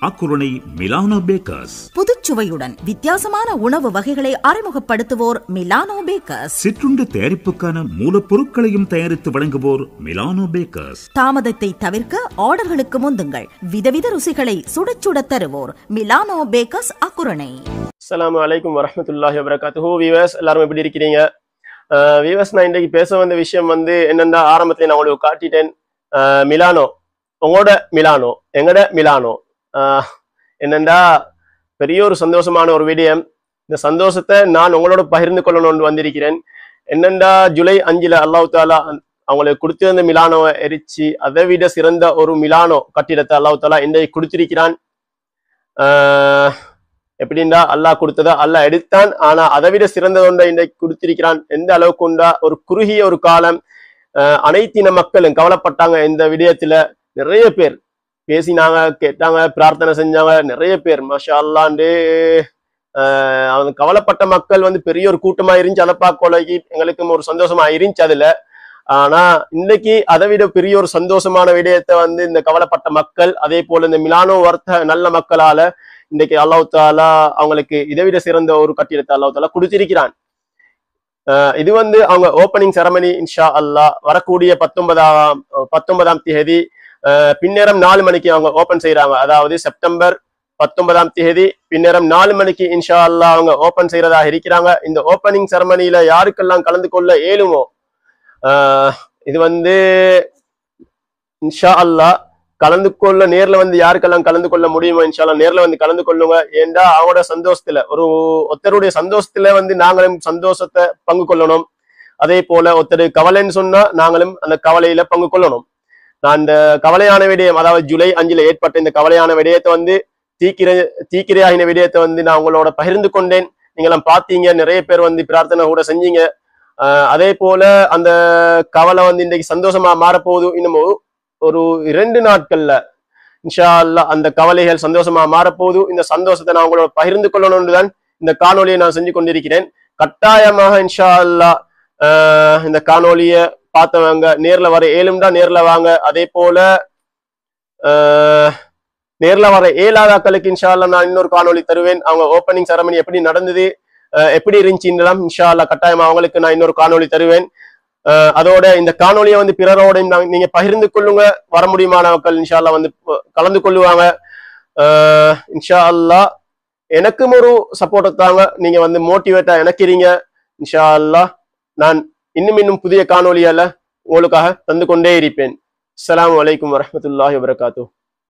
Akurana Milano bakers. புதுச்சுவையுடன் வித்தியாசமான உணவு வகைகளை அறிமுகப்படுத்துவோர் மிலானோ பேக்கர்ஸ். சிற்றுண்டு தயாரிப்புக்கான மூலப்பொருட்களையும் தயாரித்து வழங்குவோர் மிலானோ பேக்கர்ஸ். தாமதத்தை தவிர்க்க ஆர்டர்களுக்கு முந்துங்கள். விதவித ருசிகளை சுட சுட தருவோர் மிலானோ பேக்கர்ஸ், அக்குரணை. அஸ்ஸலாமு அலைக்கும் வரஹ்மத்துல்லாஹி வபரகாத்துஹு. வீவர்ஸ் எல்லாரும் எப்படி இருக்கிறீங்க? வீவர்ஸ், நான் இன்றைக்கு பேச வந்த விஷயம் என்னன்னா, ஆரம்பத்துல நான் உங்களுக்கு காட்டிட்டேன். மிலானோ, உங்களோட மிலானோ, எங்கட மிலானோ. என்னண்டா, பெரிய ஒரு சந்தோஷமான ஒரு விடயம். இந்த சந்தோஷத்தை நான் உங்களோட பகிர்ந்து கொள்ளணும்னு வந்திருக்கிறேன். என்னண்டா, ஜூலை 5 அல்லாஹ் தாலா அவங்களுக்கு கொடுத்திருந்த மிலானோவை எரிச்சு அதை விட சிறந்த ஒரு மிலானோ கட்டிடத்தை அல்லாஹ் தாலா இன்றைக்கு கொடுத்திருக்கிறான். எப்படின்னா, அல்லாஹ் கொடுத்ததா அல்லாஹ் எடுத்தான், ஆனா அதை விட சிறந்த ஒன்றை இன்றைக்கு கொடுத்திருக்கிறான். எந்த அளவுக்கு உண்டா, ஒரு குறுகிய ஒரு காலம் அனைத்தின மக்களும் கவலைப்பட்டாங்க. இந்த விடயத்துல நிறைய பேர் பேசினாங்க, கேட்டாங்க, பிரார்த்தனை செஞ்சாங்க. நிறைய பேர் மாஷா அல்லாண்டு அவங்க கவலைப்பட்ட மக்கள் பெரிய ஒரு கூட்டமா இருந்துச்சு. அதை பார்க்கலைக்கு எங்களுக்கும் ஒரு சந்தோஷமா இருந்துச்சு அதுல. ஆனா இன்னைக்கு அதை விட பெரிய ஒரு சந்தோஷமான விடயத்தை இந்த கவலைப்பட்ட மக்கள், அதே போல இந்த மிலானோ வர்த்த நல்ல மக்களால இன்னைக்கு அல்லாஹ் தாலா அவங்களுக்கு இதை விட சிறந்த ஒரு கட்டிடத்தை அல்லாஹ் தாலா கொடுத்திருக்கிறான். இது அவங்க ஓப்பனிங் செரமனி இன்ஷா அல்லாஹ் வரக்கூடிய 19ஆம் தேதி பின்னேரம் 4 மணிக்கு அவங்க ஓபன் செய்யறாங்க. அதாவது செப்டம்பர் 19ஆம் தேதி பின்னேரம் 4 மணிக்கு இன்ஷா அல்லாஹ் அவங்க ஓபன் செய்யறதா இருக்கிறாங்க. இந்த ஓப்பனிங் செரமனியில யாருக்கெல்லாம் கலந்து கொள்ள இயலுமோ, இது இன்ஷா அல்லாஹ் கலந்து கொள்ள நேர்ல யாருக்கெல்லாம் கலந்து கொள்ள முடியுமோ இன்ஷா அல்லாஹ் நேர்ல கலந்து கொள்ளுங்க. ஏண்டா அவங்களோட சந்தோஷத்துல, ஒருத்தருடைய சந்தோஷத்துல நாங்களும் சந்தோஷத்தை பங்கு கொள்ளணும். அதே போல ஒருத்தர் கவலைன்னு சொன்னா நாங்களும் அந்த கவலையில பங்கு கொள்ளணும். நான் இந்த கவலையான விடயம், அதாவது ஜூலை 5 ஏற்பட்ட இந்த கவலையான விடயத்தை தீக்கிரையாகின விடயத்தை நான் உங்களோட பகிர்ந்து கொண்டேன். நீங்களாம் பார்த்தீங்க, நிறைய பேர் பிரார்த்தனை கூட செஞ்சீங்க. அதே போல அந்த கவலை இன்றைக்கு சந்தோஷமா மாறப்போகுது. இன்னும் ஒரு 2 நாட்கள்ல இன்ஷா அல்லாஹ் அந்த கவலைகள் சந்தோஷமா மாறப்போகுது. இந்த சந்தோஷத்தை நான் உங்களோட பகிர்ந்து கொள்ளணும்னு தான் இந்த காணொலியை நான் செஞ்சு கொண்டிருக்கிறேன். கட்டாயமாக இன்ஷா அல்லாஹ் இந்த காணொலியை பார்த்தவங்க நேர்ல வர ஏழும்டா நேர்ல வாங்க. அதே போல நேர்ல வர ஏழாதாக்களுக்கு இன்ஷா அல்லாஹ் நான் இன்னொரு காணொலி தருவேன். அவங்க ஓப்பனிங் செரமனி எப்படி நடந்தது, எப்படி இருந்துச்சுன்னு இன்ஷா அல்லாஹ் கட்டாயமா அவங்களுக்கு நான் இன்னொரு காணொலி தருவேன். அதோட இந்த காணொலியை பிறரோட நீங்க பகிர்ந்து கொள்ளுங்க. வர முடியுமானவர்கள் இன்ஷா அல்லாஹ் கலந்து கொள்ளுவாங்க. இன்ஷா அல்லாஹ் எனக்கும் ஒரு சப்போர்ட் தாங்க. நீங்க மோட்டிவேட்டா எனக்கிறீங்க. இன்ஷா அல்லாஹ் நான் இன்னும் புதிய காணொலியால உங்களுக்காக தந்து கொண்டே இருப்பேன். அஸ்ஸலாமு அலைக்கும் வரஹ்மத்துல்லாஹி வபரகாத்துஹு.